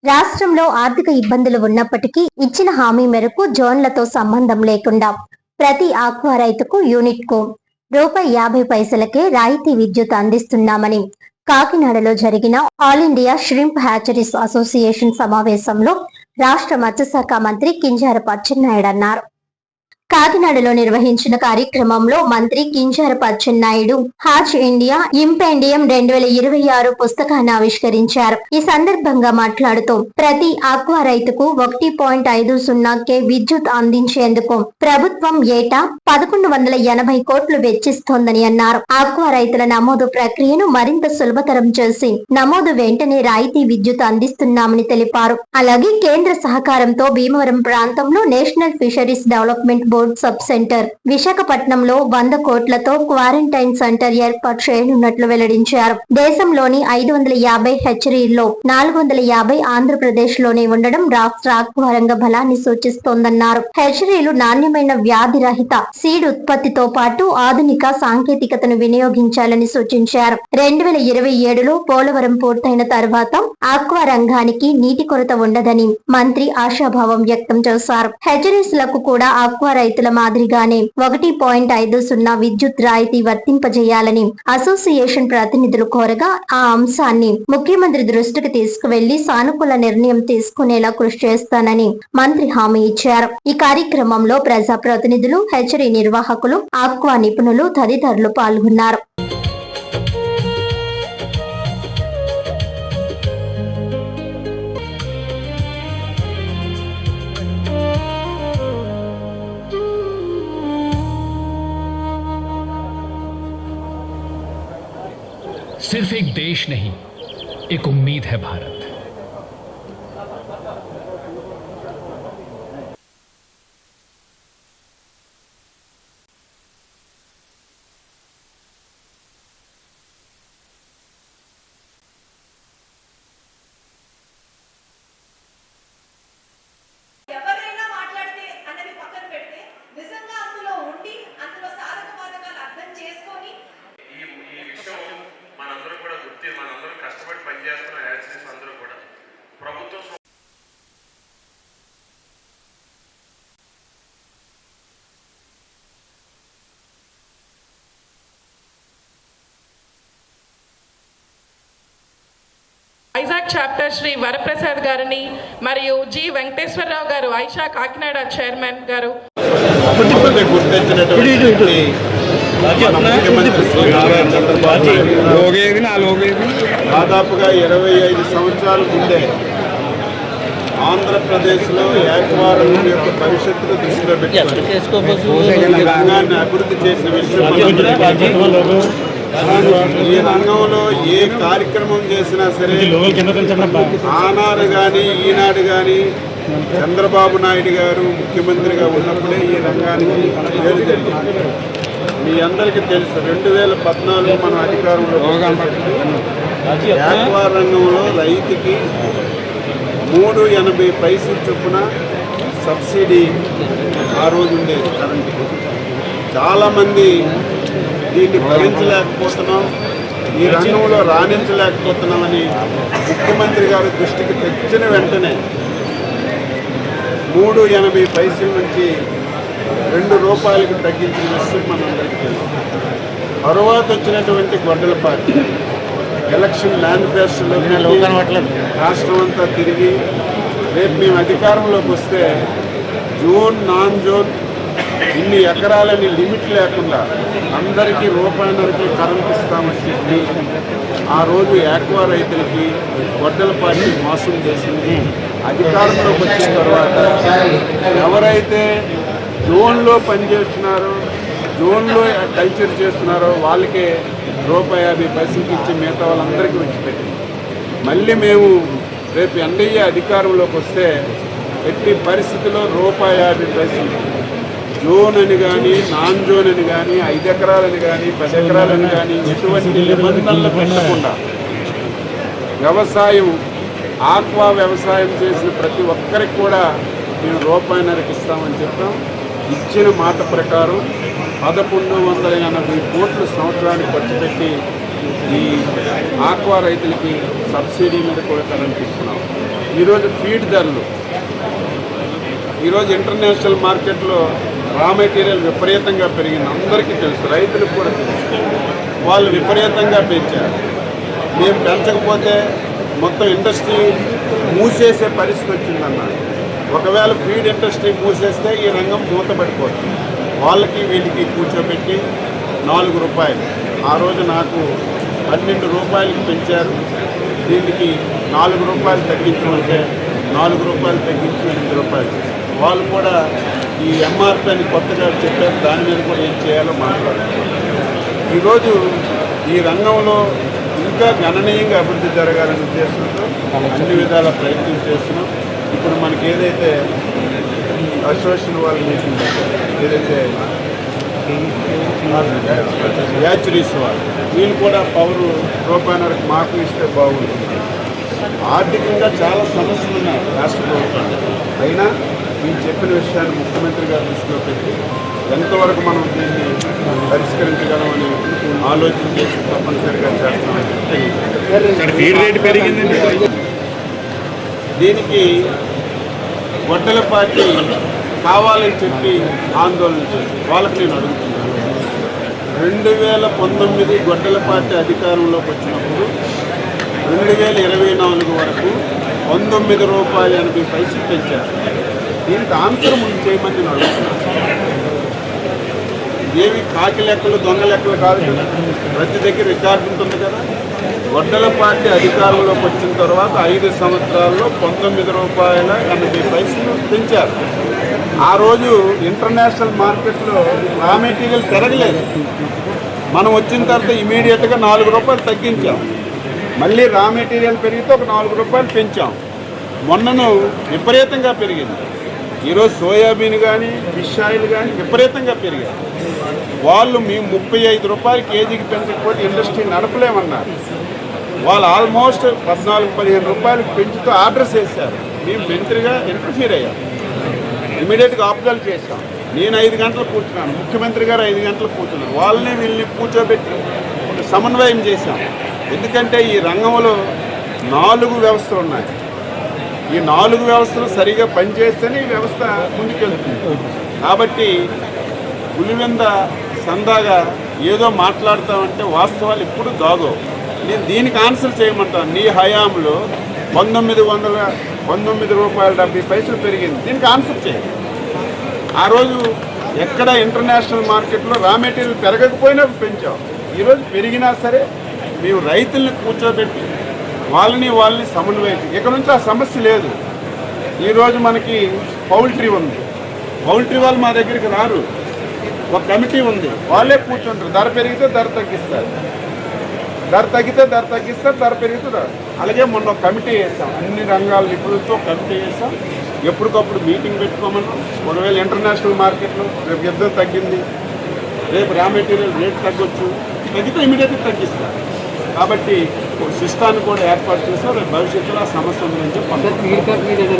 రాష్ట్రంలో ఆర్థిక ఇబ్బందులు ఉన్నప్పటికీ ఇచ్చిన హామీ మేరకు జోన్లతో సంబంధం లేకుండా ప్రతి ఆక్వా రైతుకు యూనిట్ కు ₹50 రాయితీ విద్యుత్ అందిస్తున్నామని కాకినాడలో జరిగిన all India shrimp hatcheries association సమావేశంలో రాష్ట్ర మత్స్యశాఖ మంత్రి కింజరాపు అచ్చెన్నాయుడు అన్నారు. కాకినాడలో నిర్వహించిన కార్యక్రమంలో మంత్రి కింజరాపు అచ్చెన్నాయుడు హాచ్ ఇండియా ఇంపెండియం 2026 పుస్తకాన్ని ఆవిష్కరించారు. ఈ సందర్భంగా మాట్లాడుతూ ప్రతి ఆక్వా రైతుకు 1.50K విద్యుత్ అందించేందుకు ప్రభుత్వం ఏటా 1180 కోట్లు వెచ్చిస్తోందని అన్నారు. ఆక్వా రైతుల నమోదు ప్రక్రియను మరింత సులభతరం చేసి నమోదు వెంటనే రాయితీ విద్యుత్ అందిస్తున్నామని తెలిపారు. అలాగే కేంద్ర సహకారంతో భీమవరం ప్రాంతంలో national fisheries development board sub centre విశాఖపట్నంలో 100 కోట్లతో క్వారంటైన్ సెంటర్ ఏర్పాటు చేయనున్నట్లు వెల్లడించారు. దేశంలోని 550 హెచ్చరీల్లో 450 ఆంధ్రప్రదేశ్ లోనే ఉండడం రాష్ట్ర ఆక్వా రంగ బలాన్ని సూచిస్తోందన్నారు. హెచ్చరీలు నాణ్యమైన వ్యాధి రహిత సీడ్ ఉత్పత్తితో పాటు ఆధునిక సాంకేతికతను వినియోగించాలని సూచించారు. 2027లో పోలవరం పూర్తయిన తర్వాత ఆక్వా రంగానికి నీటి కొరత ఉండదని మంత్రి ఆశాభావం వ్యక్తం చేశారు. హెచ్చరీస్ లకు కూడా ఆక్వా రైతుల మాదిరిగానే 1.50 విద్యుత్ రాయితీ వర్తింపజేయాలని అసోసియేషన్ ప్రతినిధులు కోరగా ఆ అంశాన్ని ముఖ్యమంత్రి దృష్టికి తీసుకువెళ్లి సానుకూల నిర్ణయం తీసుకునేలా కృషి చేస్తానని మంత్రి హామీ ఇచ్చారు. ఈ కార్యక్రమంలో ప్రజా ప్రతినిధులు, హెచ్చరీ నిర్వాహకులు, ఆక్వా నిపుణులు తదితరులు పాల్గొన్నారు. सिर्फ एक देश नहीं, एक उम्मीद है भारत। కష్టపడి పనిచేస్తున్న యాక్సిడెంట్స్ అందరూ కూడా ప్రభుత్వం వైజాగ్ చాప్టర్ శ్రీ వరప్రసాద్ గారిని మరియు జి వెంకటేశ్వరరావు గారు ఐషా కాకినాడ చైర్మన్ గారు దాదాపుగా 25 సంవత్సరాల ముందే ఆంధ్రప్రదేశ్లో ఆక్వా రంగం యొక్క భవిష్యత్తును దృష్టిలో పెట్టుకుని రంగాన్ని అభివృద్ధి చేసిన విషయం ఈ రంగంలో ఏ కార్యక్రమం చేసినా సరే ఆనాడు కానీ ఈనాడు కానీ చంద్రబాబు నాయుడు గారు ముఖ్యమంత్రిగా ఉన్నప్పుడే ఈ రంగానికి పేరు జరిగింది. మీ అందరికీ తెలుసు 2014 మనం అధికారంలో ఆక్వా రంగంలో రైతుకి 3.80 చొప్పున సబ్సిడీ ఆ రోజు ఉండేది కరెంటుకి. చాలామంది దీన్ని భరించలేకపోతున్నాం, ఈ రంగంలో రాణించలేకపోతున్నామని ముఖ్యమంత్రి గారి దృష్టికి తెచ్చిన వెంటనే 3.80 నుంచి ₹2 తగ్గించిన విషయం మనందరికీ తెలుసు. తర్వాత వచ్చినటువంటి గొడ్డలపాటి ఎలక్షన్ మేనిఫెస్టోలో రాష్ట్రం అంతా తిరిగి రేపు మేము అధికారంలోకి వస్తే జోన్ నాన్ జోన్ ఇన్ని ఎకరాలని లిమిట్ లేకుండా అందరికీ ₹1.5 కరెంట్ ఇస్తామని చెప్పి ఆ రోజు ఆక్వా రైతులకి గొడ్డలపాటి మోసం చేసింది. అధికారంలోకి వచ్చిన తర్వాత ఎవరైతే జోన్లో పనిచేస్తున్నారో, జోన్లో కల్చర్ చేస్తున్నారో వాళ్ళకే ₹50 ఇచ్చి మిగతా వాళ్ళందరికీ వచ్చిపెట్టింది. మళ్ళీ మేము రేపు ఎన్డీఏ అధికారంలోకి వస్తే ఎట్టి పరిస్థితుల్లో ₹50 జోన్ అని కానీ నాన్ జోన్ అని కానీ 5 ఎకరాలని కానీ 10 ఎకరాలని కానీ ఎటువంటి నిబంధనలు పెట్టకుండా వ్యవసాయం ఆక్వా వ్యవసాయం చేసిన ప్రతి ఒక్కరికి కూడా మేము ₹1.5 ఇస్తామని చెప్పాం. ఇచ్చిన మాట ప్రకారం 1180 కోట్లు సంవత్సరానికి ఖర్చు పెట్టి ఈ ఆక్వా రైతులకి సబ్సిడీ మీద కూడా కరెంట్ ఇస్తున్నాం. ఈరోజు ఫీడ్ ధరలు, ఈరోజు ఇంటర్నేషనల్ మార్కెట్లో రా మెటీరియల్ విపరీతంగా పెరిగింది. అందరికీ తెలుసు, రైతులకు కూడా తెలుసు. వాళ్ళు విపరీతంగా పెంచారు. మేము పెంచకపోతే మొత్తం ఇండస్ట్రీ మూసేసే పరిస్థితి వచ్చిందన్నారు. ఒకవేళ ఫీడ్ ఇండస్ట్రీ మూసేస్తే ఈ రంగం మూతపడిపోతుంది. వాళ్ళకి వీళ్ళకి కూర్చోబెట్టి 4 రూపాయలు, ఆ రోజు నాకు 12 రూపాయలకి పెంచారు. దీనికి 4 రూపాయలు తగ్గించమంటే 4 రూపాయలు తగ్గించి 8 రూపాయలు. వాళ్ళు కూడా ఈ ఎంఆర్పీ అని కొత్తగా చెప్పారు, దాని మీద కూడా ఏం చేయాలో మాట్లాడారు. ఈరోజు ఈ రంగంలో ఇంకా గణనీయంగా అభివృద్ధి జరగాలనే ఉద్దేశంతో అన్ని విధాల ప్రయత్నం చేస్తున్నాం. ఇప్పుడు మనకి ఏదైతే అసోసియేషన్ వాళ్ళు మీటింగ్ ఏదైతే యాచురీస్ వాళ్ళు వీళ్ళు కూడా రూపాయన్నరకు మాకు ఇస్తే బాగుంటుంది. ఆర్థికంగా చాలా సమస్యలు ఉన్నాయి రాష్ట్ర ప్రభుత్వానికి. అయినా మేము చెప్పిన విషయాన్ని ముఖ్యమంత్రి గారు దృష్టిలో పెట్టి ఎంతవరకు మనం దీన్ని పరిష్కరించగలమని ఆలోచన చేసి తప్పనిసరిగా చేస్తామని ఫీడ్ రేట్ పెరిగింది. దీనికి గొడ్డల పార్టీ కావాలని చెప్పి ఆందోళన చేసి వాళ్ళకి నేను అడుగుతున్నాను. 2019 గొడ్డల పార్టీ అధికారంలోకి వచ్చినప్పుడు 2024 వరకు 19 రూపాయలు 80 పైసలు పెంచారు. దీనికి ఆన్సర్ ముందు చేయమని నేను అడుగుతున్నాను. ఏవి కాకి లెక్కలు దొంగ లెక్కలు కాదు కదా, ప్రతి దగ్గర రికార్డు ఉంటుంది కదా. గొడ్డల పార్టీ అధికారంలోకి వచ్చిన తర్వాత 5 సంవత్సరాల్లో 19 రూపాయల 80 పైసలు పెంచారు. ఆ రోజు ఇంటర్నేషనల్ మార్కెట్లో రా మెటీరియల్ పెరగలేదు. మనం వచ్చిన తర్వాత ఇమీడియట్గా 4 రూపాయలు తగ్గించాం. మళ్ళీ రా మెటీరియల్ పెరిగితే ఒక 4 రూపాయలు పెంచాం. మొన్నను విపరీతంగా పెరిగింది. ఈరోజు సోయాబీన్ కానీ ఫిష్ ఆయిల్ కానీ విపరీతంగా పెరిగాయి. వాళ్ళు మేము 35 రూపాయలు కేజీకి పెంచకపోతే ఇండస్ట్రీ నడపలేమన్నారు. వాళ్ళు ఆల్మోస్ట్ 14-15 రూపాయలకు పెంచుతూ ఆర్డర్స్ వేశారు. మేము మంత్రిగా ఇంటర్ఫీర్ అయ్యాం, ఇమీడియట్గా ఆప్జల్ చేశాం. నేను 5 గంటలు కూర్చున్నాను, ముఖ్యమంత్రి గారు 5 గంటలు కూర్చున్నారు. వాళ్ళని వీళ్ళని కూర్చోబెట్టి సమన్వయం చేశాం. ఎందుకంటే ఈ రంగంలో 4 వ్యవస్థలు ఉన్నాయి. ఈ 4 వ్యవస్థలు సరిగా పనిచేస్తేనే ఈ వ్యవస్థ ముందుకెళ్తుంది. కాబట్టి పులివెంద సందాగా ఏదో మాట్లాడతామంటే వాస్తవాలు ఎప్పుడు దాగవు. నేను దీనికి ఆన్సర్ చేయమంటాను. నీ హయాంలో 19 రూపాయల 70 పైసలు పెరిగింది. దీనికి ఆన్సర్ చేయండి. ఆ రోజు ఎక్కడ ఇంటర్నేషనల్ మార్కెట్లో రా మెటీరియల్ పెరగకపోయినా పెంచాం. ఈరోజు పెరిగినా సరే మేము రైతుల్ని కూర్చోబెట్టి వాళ్ళని సమన్వయం, ఇక నుంచి ఆ సమస్య లేదు. ఈరోజు మనకి పౌల్ట్రీ ఉంది. పౌల్ట్రీ వాళ్ళు మా దగ్గరికి రారు, ఒక కమిటీ ఉంది, వాళ్ళే కూర్చుంటారు. ధర పెరిగితే ధర తగ్గిస్తారు, ధర తగ్గితే ధర తగ్గిస్తారు, ధర పెరిగితే ధర. అలాగే మొన్న ఒక కమిటీ వేస్తాం, అన్ని రంగాల నిపుణులతో కమిటీ వేస్తాం. ఎప్పటికప్పుడు మీటింగ్ పెట్టుకోమన్నాం. ఒకవేళ ఇంటర్నేషనల్ మార్కెట్లో రేపు యుద్ధం తగ్గింది, రేపు రా మెటీరియల్ రేట్ తగ్గొచ్చు, తగ్గితే ఇమీడియట్గా తగ్గిస్తారు. కాబట్టి ఒక సిస్టాన్ని కూడా ఏర్పాటు చేస్తాం. రేపు భవిష్యత్తులో ఆ సమస్య ఉందని చెప్పి